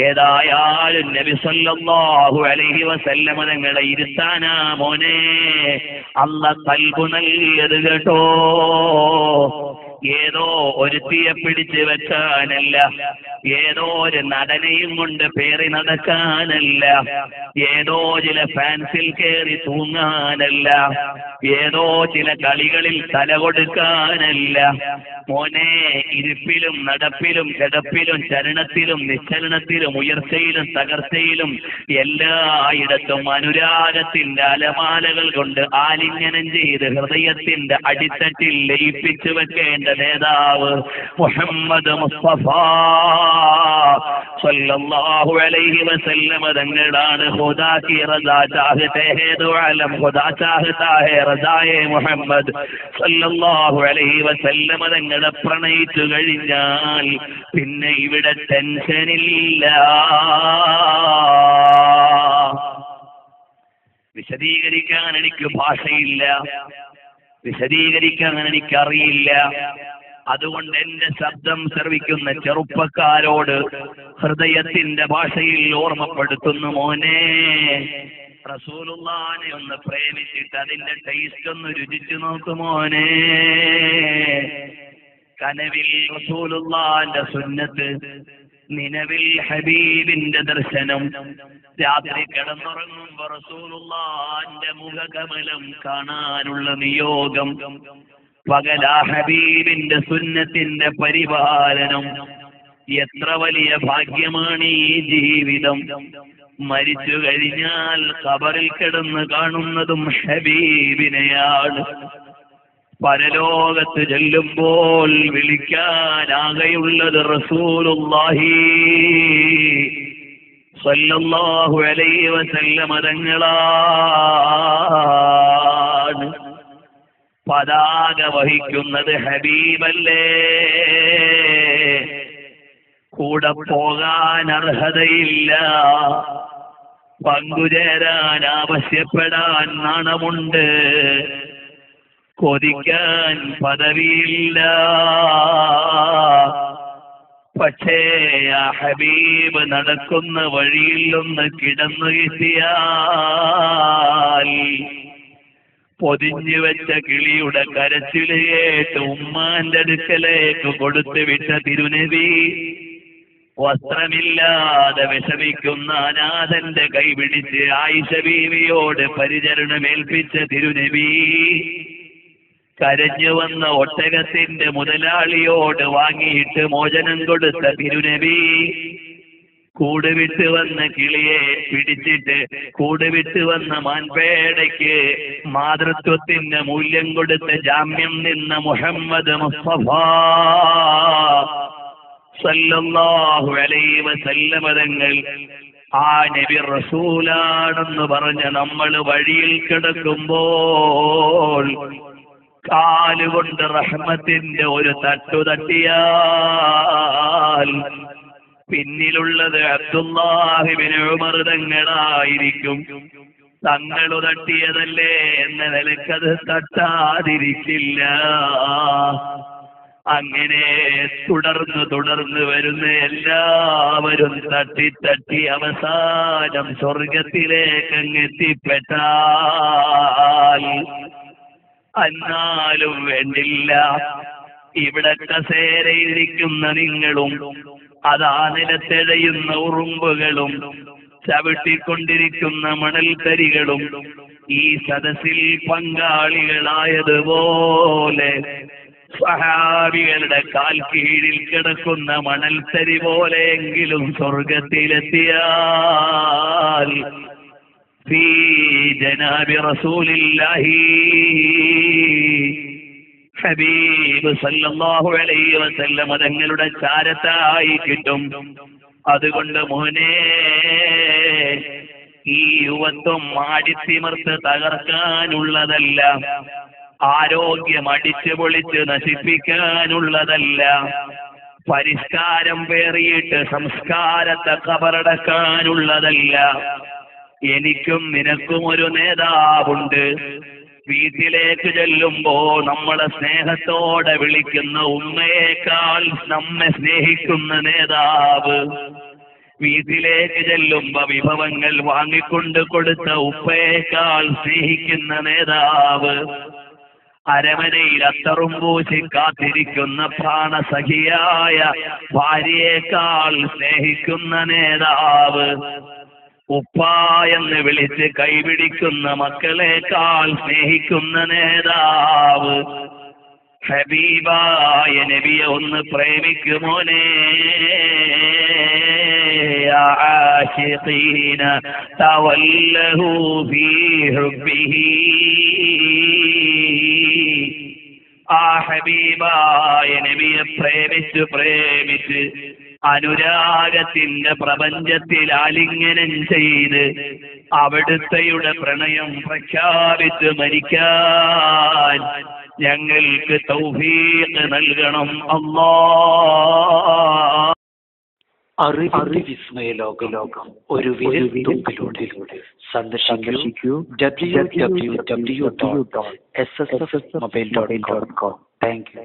ഏതായാലും നബി സല്ലല്ലാഹു അലൈഹി വസല്ലമ തങ്ങളെ ഇരുത്താനാ മോനെ അല്ലാഹ് ഖൽബ് നൽകിയത് കേട്ടോ. ഏതോ ഒരുത്തിയെ പിടിച്ച് വെക്കാനല്ല, ഏതോ ഒരു നടനെയും കൊണ്ട് പേറി നടക്കാനല്ല, ഏതോ ചില ഫാൻസിൽ കയറി തൂങ്ങാനല്ല, ഏതോ ചില കളികളിൽ തല കൊടുക്കാനല്ല മോനെ. ഇരിപ്പിലും നടപ്പിലും കിടപ്പിലും ചലനത്തിലും നിശ്ചലനത്തിലും ഉയർച്ചയിലും തകർച്ചയിലും എല്ലായിടത്തും അനുരാഗത്തിന്റെ അലമാലകൾ കൊണ്ട് ആലിംഗനം ചെയ്ത് ഹൃദയത്തിന്റെ അടിത്തട്ടിൽ ലയിപ്പിച്ചു വെക്കേണ്ട നേതാവ് മുഹമ്മദ് മുസ്തഫ സല്ലല്ലാഹു അലൈഹി വസല്ലമ തങ്ങളാണ്. ഖുദാ കി റദാ ചാഹത്തെ ഹേ ദോ ആലം ഖുദാ ചാഹതാ ഹേ റദായെ മുഹമ്മദ് സല്ലല്ലാഹു അലൈഹി വസല്ലമ തങ്ങളെ പ്രണയിച്ചു കഴിഞ്ഞാൽ പിന്നെ ഇവിടെ ടെൻഷനില്ല. വിശദീകരിക്കാൻ എനിക്ക് ഭാഷയില്ല, വിശദീകരിക്കാൻ എനിക്കറിയില്ല. അതുകൊണ്ട് എന്റെ ശബ്ദം ശ്രവിക്കുന്ന ചെറുപ്പക്കാരോട് ഹൃദയത്തിന്റെ ഭാഷയിൽ ഓർമ്മപ്പെടുത്തുന്നു മോനെ, റസൂലുള്ളാഹിനെ ഒന്ന് പ്രേമിച്ചിട്ട് അതിന്റെ ടേസ്റ്റ് ഒന്ന് രുചിച്ചു നോക്കുമോനെ. കനവിൽ റസൂലുള്ളാഹിന്റെ സുന്നത്ത്, നിലവിൽ ഹബീബിന്റെ ദർശനം, രാത്രി കിടന്നുറങ്ങുമ്പോ റസൂലുള്ളാഹിന്റെ മുഖകമലം കാണാനുള്ള നിയോഗം, പകലാ ഹബീബിന്റെ സുന്നത്തിന്റെ പരിപാലനം. എത്ര വലിയ ഭാഗ്യമാണ് ഈ ജീവിതം. മരിച്ചു കഴിഞ്ഞാൽ ഖബറിൽ കിടന്ന് കാണുന്നതും ഹബീബിനെയാണ്. പരലോകത്ത് ചെല്ലുമ്പോൾ വിളിക്കാനാകെയുള്ളത് റസൂലുള്ളാഹി സല്ലല്ലാഹു അലൈഹി വസല്ലമ തങ്ങളാണ്. പതാക വഹിക്കുന്നത് ഹബീബല്ലേ. കൂടെ പോകാൻ അർഹതയില്ല, പങ്കുചേരാൻ ആവശ്യപ്പെടാൻ നാണമുണ്ട്, കൊതിക്കാൻ പദവിയില്ല. പക്ഷേ ആ ഹബീബ് നടക്കുന്ന വഴിയിൽ ഒന്ന് കിടന്നു കിട്ടിയാൽ പൊതിഞ്ഞു വെച്ച കിളിയുടെ കരച്ചിൽ കേട്ട് ഉമ്മാന്റെ അടുക്കലേക്ക് കൊടുത്തു വിട്ട തിരുനബി, വസ്ത്രമില്ലാതെ വിഷമിക്കുന്ന അനാഥന്റെ കൈപിടിച്ച് ആയിഷ ബീവിയോട് പരിചരണമേൽപ്പിച്ച തിരുനബി, കരഞ്ഞു വന്ന ഒട്ടകത്തിന്റെ മുതലാളിയോട് വാങ്ങിയിട്ട് മോചനം കൊടുത്ത തിരുനബി, കൂടുവിട്ട് വന്ന കിളിയെ പിടിച്ചിട്ട് കൂടുവിട്ട് വന്ന മാൻപേടയ്ക്ക് മാതൃത്വത്തിന്റെ മൂല്യം കൊടുത്ത് ജാമ്യം നിന്ന മുഹമ്മദ് മുസ്തഫ സല്ലല്ലാഹു അലൈഹി വസല്ലമ തങ്ങൾ ആ നബി റസൂലാണെന്ന് പറഞ്ഞ് നമ്മൾ വഴിയിൽ കിടക്കുമ്പോൾ കാലുകൊണ്ട് റഹ്മത്തിന്റെ ഒരു തട്ടു തട്ടിയാൽ പിന്നിലുള്ളത് അബ്ദുല്ലാഹി ഇബ്നു ഉമർ തങ്ങളായിരിക്കും. തങ്ങൾ തട്ടിയതല്ലേ എന്ന നിലക്കത് തട്ടാതിരിക്കില്ല. അങ്ങനെ തുടർന്ന് വരുന്ന എല്ലാവരും തട്ടി അവസാനം സ്വർഗത്തിലേക്ക് അങ്ങെത്തിപ്പെട്ടാൽ എന്നാലും വേണ്ടില്ല, ഇവിടെ കസേരയിരിക്കുന്ന നിങ്ങളും അതാ നിലത്തെഴയുന്ന ഉറുമ്പുകളും ചവിട്ടിക്കൊണ്ടിരിക്കുന്ന മണൽത്തരികളും ഈ സദസ്സിൽ പങ്കാളികളായതുപോലെ സ്വഹാബികളുടെ കാൽ കീഴിൽ കിടക്കുന്ന മണൽത്തരി പോലെയെങ്കിലും സ്വർഗത്തിലെത്തിയാൽ ഫീ ജനാബി റസൂലില്ലാഹി ഹബീബ് സല്ലല്ലാഹു അലൈഹി വസല്ലം തങ്ങളുടെ ചാരത്തായി കിട്ടും. അതുകൊണ്ട് മോനെ, ഈ യുവത്വം ആടിത്തിമർത്ത് തകർക്കാനുള്ളതല്ല, ആരോഗ്യം അടിച്ചു പൊളിച്ച് നശിപ്പിക്കാനുള്ളതല്ല, പരിഷ്കാരം പേറിയിട്ട് സംസ്കാരത്തെ കബറടക്കാനുള്ളതല്ല. എനിക്കും നിനക്കും ഒരു നേതാവുണ്ട്. വീട്ടിലേക്ക് ചെല്ലുമ്പോ നമ്മളെ സ്നേഹത്തോടെ വിളിക്കുന്ന ഉമ്മയേക്കാൾ നമ്മെ സ്നേഹിക്കുന്ന നേതാവ്, വീട്ടിലേക്ക് ചെല്ലുമ്പോ വിഭവങ്ങൾ വാങ്ങിക്കൊണ്ട് കൊടുത്ത ഉപ്പയേക്കാൾ സ്നേഹിക്കുന്ന നേതാവ്, അരമനയിൽ അത്തറും പൂശി കാത്തിരിക്കുന്ന പ്രാണസഖിയായ ഭാര്യയേക്കാൾ സ്നേഹിക്കുന്ന നേതാവ്, ഉപ്പ എന്ന് വിളിച്ച് കൈപിടിക്കുന്ന മക്കളെക്കാൾ സ്നേഹിക്കുന്ന നേതാവ്, ഹബീബായ നബിയെ ഒന്ന് പ്രേമിക്കുമോനെ. ആശിഖീന തവല്ലഹു ഫീ ഹുബ്ബിഹി, ആ ഹബീബായ നബിയെ പ്രേമിച്ച് അനുരാഗത്തിന്റെ പ്രപഞ്ചത്തിൽ ആലിംഗനം ചെയ്ത് അവിടുത്തെയുടെ പ്രണയം പ്രഖ്യാപിച്ച് മരിക്കാൻ ഞങ്ങൾക്ക് തൗഫീഖ് നൽകണം അല്ലാഹ്. അറിവിന്റെ വിസ്മയ ലോകം ഒരു വിരൽത്തുമ്പിലൂടെ സന്ദർശിക്കൂ www.ssmobile.com. Thank you.